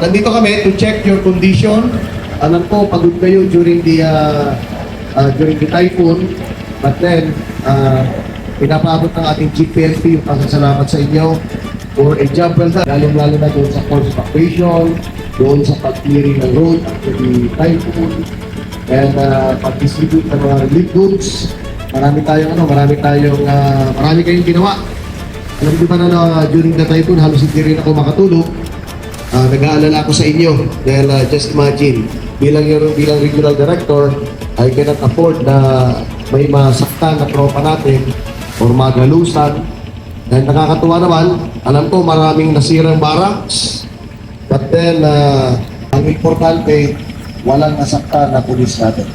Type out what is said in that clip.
nandito kami to check your condition. Alam ko, pagod kayo during the typhoon. But then, pinapaabot ng ating GPLP yung pasasalamat sa inyo for a job well done. Lalong-lalo na doon sa force evacuation, doon sa pag-clearing ng road after the typhoon, and pag-distribute ng mga relief goods. Marami kayong ginawa. Alam niyo ba na during the typhoon, halos hindi rin ako makatulog. Nag-aalala ako sa inyo dahil just imagine, bilang regional director, I cannot afford na may masaktan na tropa natin or magalusan. Dahil nakakatuwa naman, alam ko maraming nasirang barracks, but then ang importante, walang nasaktan na pulis natin.